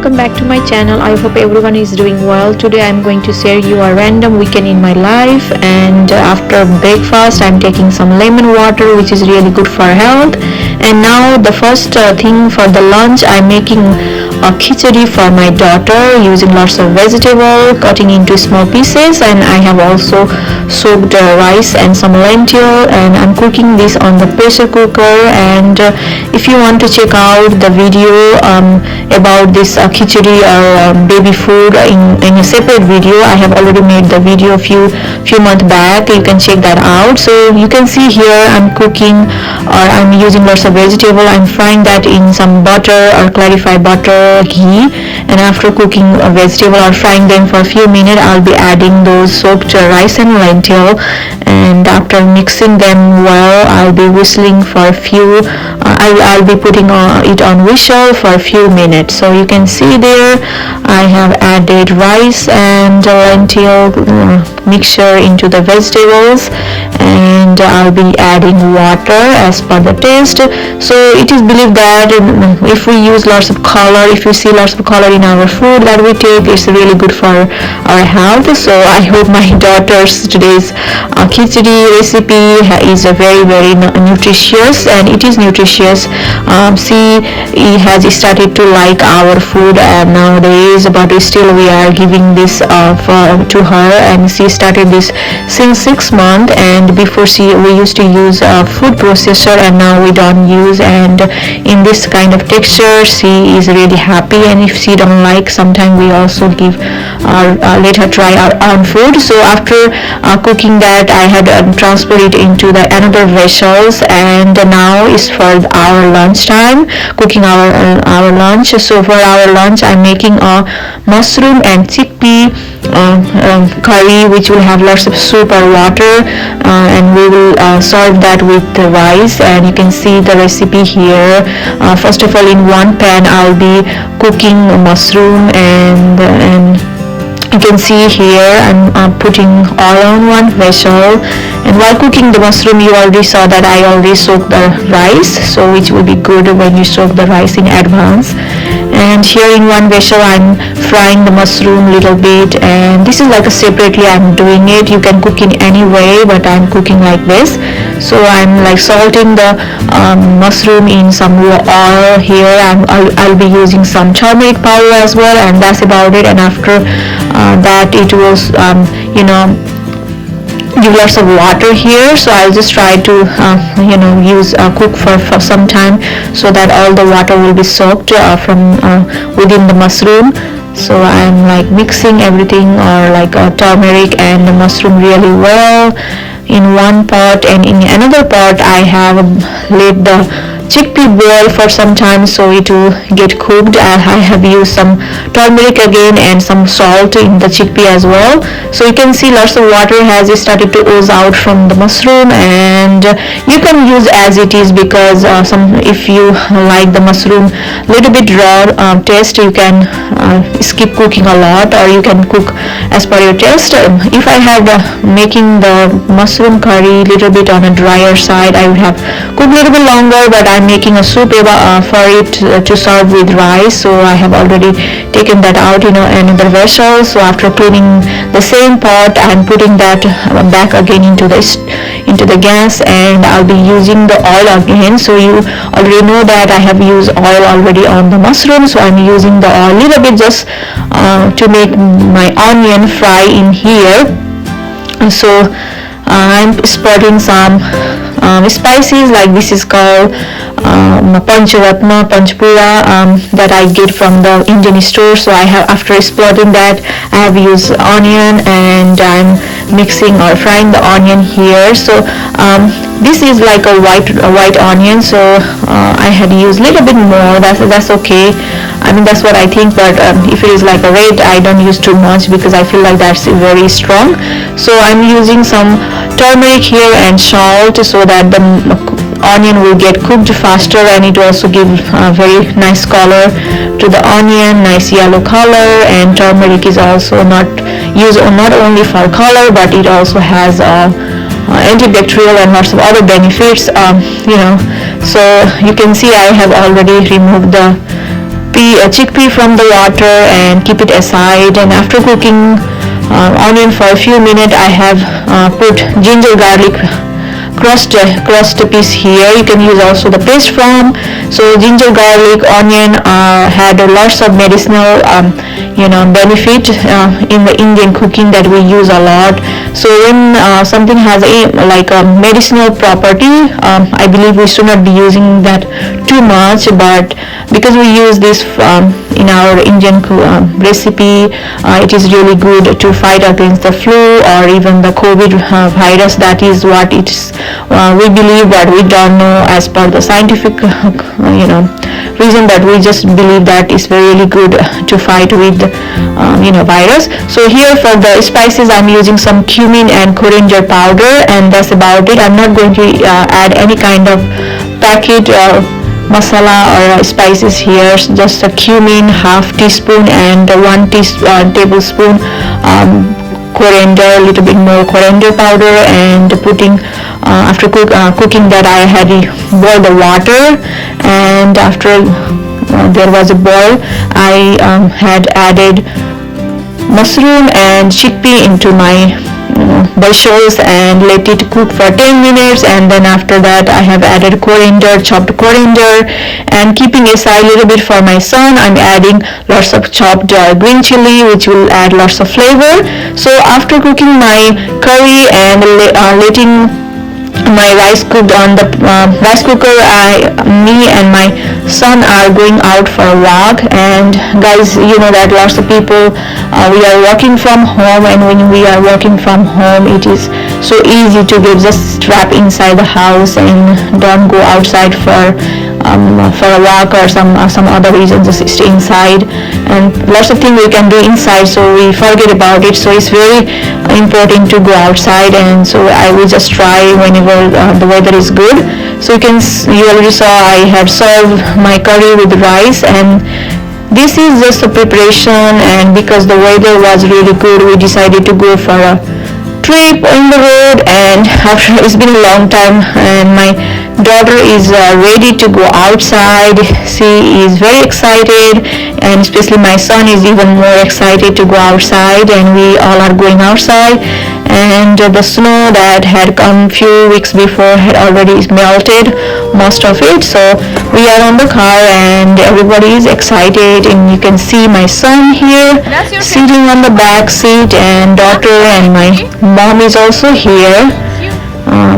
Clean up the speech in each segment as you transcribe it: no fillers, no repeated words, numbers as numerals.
welcome back to my channel. I hope everyone is doing well. Today I'm going to share you a random weekend in my life, and after breakfast I'm taking some lemon water, which is really good for health. And now the first thing for the lunch, I'm making a khichdi for my daughter using lots of vegetable, cutting into small pieces, and I have also soaked rice and some lentil, and I'm cooking this on the pressure cooker. And if you want to check out the video about this khichdi or baby food in a separate video, I have already made the video a few months back. You can check that out. So you can see here I'm cooking, or I'm using lots of vegetable. I'm frying that in some butter or clarified butter, ghee, and after cooking a vegetable or frying them for a few minutes, I'll be adding those soaked rice and lentil, and after mixing them well, I'll be whistling for a few I'll be putting it on whistle for a few minutes. So you can see there I have added rice and lentil mixture into the vegetables, and I'll be adding water as per the taste. So it is believed that if we use lots of color, if we see lots of color in our food that we take, it's really good for our health. So I hope my daughter's today's khichdi recipe is very nutritious, and it is nutritious. She has started to like our food nowadays, but still we are giving this to her, and she started this since 6 months. And before we used to use a food processor, and now we don't use, and in this kind of texture she is really happy. And if she don't like, sometimes we also give let her try our own food. So after cooking that, I had transferred it into the another vessels, and now is for our lunch time, cooking our lunch. So for our lunch I'm making a mushroom and chickpea curry, which will have lots of soup or water, and we will serve that with the rice. And you can see the recipe here. First of all, in one pan I'll be cooking mushroom, and you can see here I'm putting all on one vessel. And while cooking the mushroom, you already saw that I already soaked the rice, so which will be good when you soak the rice in advance. And here in one vessel I'm frying the mushroom little bit, and this is like a separately I'm doing it. You can cook in any way, but I'm cooking like this. So I'm like salting the mushroom in some oil here. I'll be using some turmeric powder as well, and that's about it. And after that it was give lots of water here. So I'll just try to use cook for some time, so that all the water will be soaked from within the mushroom. So I'm like mixing everything, or like turmeric and the mushroom really well in one pot, and in another pot I have let the chickpea boil for some time, so it will get cooked. I have used some turmeric again and some salt in the chickpea as well. So you can see lots of water has started to ooze out from the mushroom, and you can use as it is, because if you like the mushroom little bit raw taste, you can skip cooking a lot, or you can cook as per your taste. If I had making the mushroom curry little bit on a drier side, I would have cooked a little bit longer, but I'm making a soup for it to serve with rice. So I have already taken that out in another vessel. So after cleaning the same pot, I'm putting that back again into the gas, and I'll be using the oil again. So you already know that I have used oil already on the mushroom, so I'm using the oil a little bit just to make my onion fry in here. And so I'm spreading some spices, like this is called Pancharatna, Panchpura, that I get from the Indian store. So I have, after exploding that, I have used onion, and I'm mixing or frying the onion here. So this is like a white onion, so I had used a little bit more. That's okay. I mean, that's what I think, but if it is like a red, I don't use too much, because I feel like that's very strong. So I'm using some turmeric here and salt, so that the onion will get cooked faster, and it also gives a very nice color to the onion, nice yellow color. And turmeric is also not used not only for color, but it also has antibacterial and lots of other benefits. So you can see I have already removed the chickpea from the water and keep it aside. And after cooking onion for a few minutes, I have put ginger garlic crushed piece here. You can use also the paste from. So ginger, garlic, onion had lots of medicinal benefit in the Indian cooking that we use a lot. So when something has a medicinal property, I believe we should not be using that too much, but because we use this in our Indian recipe, it is really good to fight against the flu or even the COVID virus. That is what it's we believe, but we don't know as per the scientific reason, but we just believe that it's really good to fight with virus. So here for the spices, I'm using some cumin and coriander powder, and that's about it. I'm not going to add any kind of packet masala or spices here. Just a cumin, half teaspoon, and 1 tablespoon coriander, a little bit more coriander powder, and putting after cooking that, I had boiled the water, and after there was a boil, I had added mushroom and chickpea into my vegetables and let it cook for 10 minutes. And then after that, I have added chopped coriander, and keeping aside a little bit for my son, I'm adding lots of chopped green chili, which will add lots of flavor. So after cooking my curry and letting my rice cooked on the rice cooker, me and my son are going out for a walk. And guys, you know that lots of people we are working from home, and when we are working from home, it is so easy to just trap inside the house and don't go outside for a walk or some other reason, just stay inside, and lots of things we can do inside, so we forget about it. So it's very important to go outside, and so I will just try whenever the weather is good. So you already saw I have served my curry with rice, and this is just a preparation. And because the weather was really good, we decided to go for a trip on the road, and after it's been a long time, and my daughter is ready to go outside. She is very excited, and especially my son is even more excited to go outside, and we all are going outside. And the snow that had come few weeks before had already melted, most of it. So we are on the car, and everybody is excited, and you can see my son here sitting on the back seat, and daughter and my mom is also here.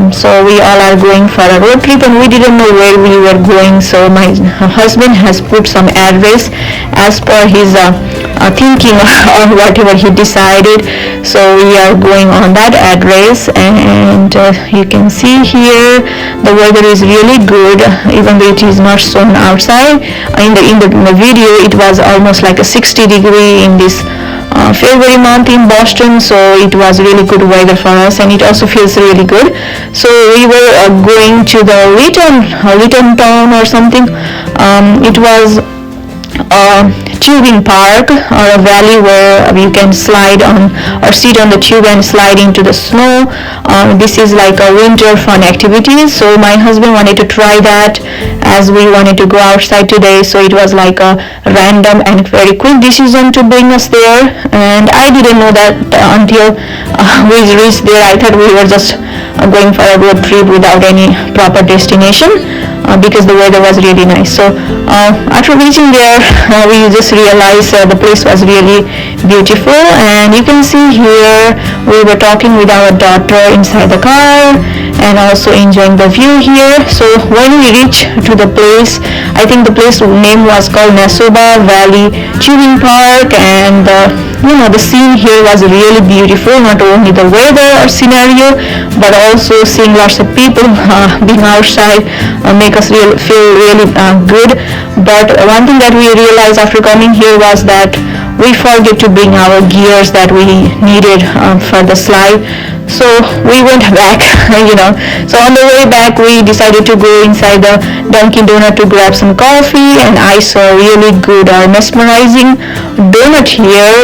So we all are going for a road trip, and we didn't know where we were going. So my husband has put some address as per his thinking or whatever he decided. So we are going on that address, and you can see here the weather is really good, even though it is not shown outside. In the video, it was almost like a 60-degree in this February month in Boston, so it was really good weather for us, and it also feels really good. So we were going to the Lytton town or something. It was tubing park, or a valley where you can slide on or sit on the tube and slide into the snow. This is like a winter fun activity, so my husband wanted to try that as we wanted to go outside today. So it was like a random and very quick decision to bring us there, and I didn't know that until we reached there. I thought we were just going for a road trip without any proper destination, because the weather was really nice. So after reaching there, we just realized the place was really beautiful, and you can see here we were talking with our daughter inside the car and also enjoying the view here. So when we reached to the place, I think the place name was called Nassoba Valley Tubing Park, and the scene here was really beautiful. Not only the weather or scenario, but also seeing lots of people being outside make us feel really good. But one thing that we realized after coming here was that we forget to bring our gears that we needed for the slide. So we went back, So on the way back, we decided to go inside the Dunkin' Donut to grab some coffee, and I saw really good or mesmerizing donut here.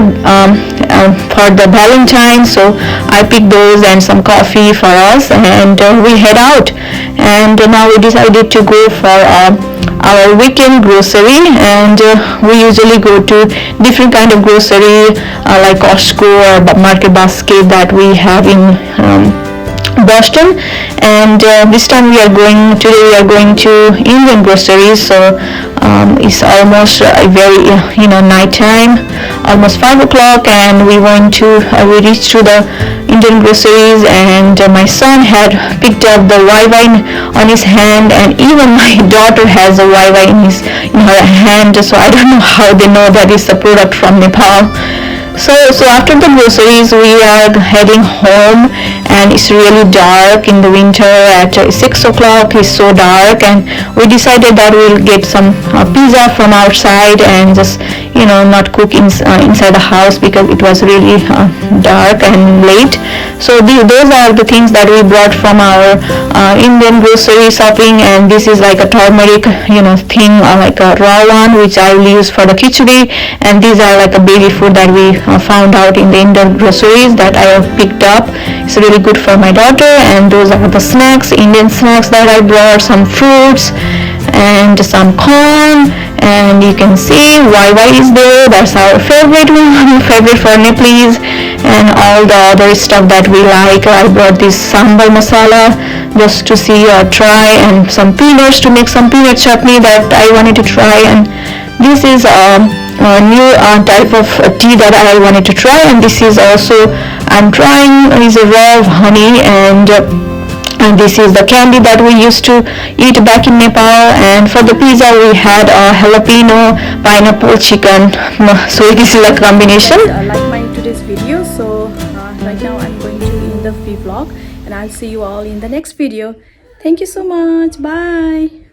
for the Valentine, so I picked those and some coffee for us, and we head out. And now we decided to go for our weekend grocery, and we usually go to different kind of grocery like Costco or Market Basket that we have in Boston. And this time today we are going to Indian groceries, so it's almost very night time, almost 5 o'clock, and we reached to the Indian groceries, and my son had picked up the Wi-Fi on his hand, and even my daughter has a Wi-Fi in her hand, so I don't know how they know that it's a product from Nepal. So after the groceries, we are heading home, and it's really dark in the winter. At 6 o'clock, it's so dark, and we decided that we'll get some pizza from outside and just not cook inside the house because it was really dark and late. So those are the things that we brought from our Indian grocery shopping, and this is like a turmeric thing, like a raw one, which I will use for the khichdi, and these are like a baby food that we found out in the Indian groceries that I have picked up. It's really good for my daughter. And those are the snacks, Indian snacks that I brought, some fruits and some corn. And you can see Wi-Fi is there, that's our favorite for Nepalese, and all the other stuff that we like. I brought this sambar masala just to see or try, and some peanuts to make some peanut chutney that I wanted to try. And this is a new type of tea that I wanted to try, and this is also I'm trying is a raw honey, and this is the candy that we used to eat back in Nepal. And for the pizza we had a jalapeno pineapple chicken, so this is a combination. Like my today's video, so right now I'm going to end the vlog, and I'll see you all in the next video. Thank you so much. Bye.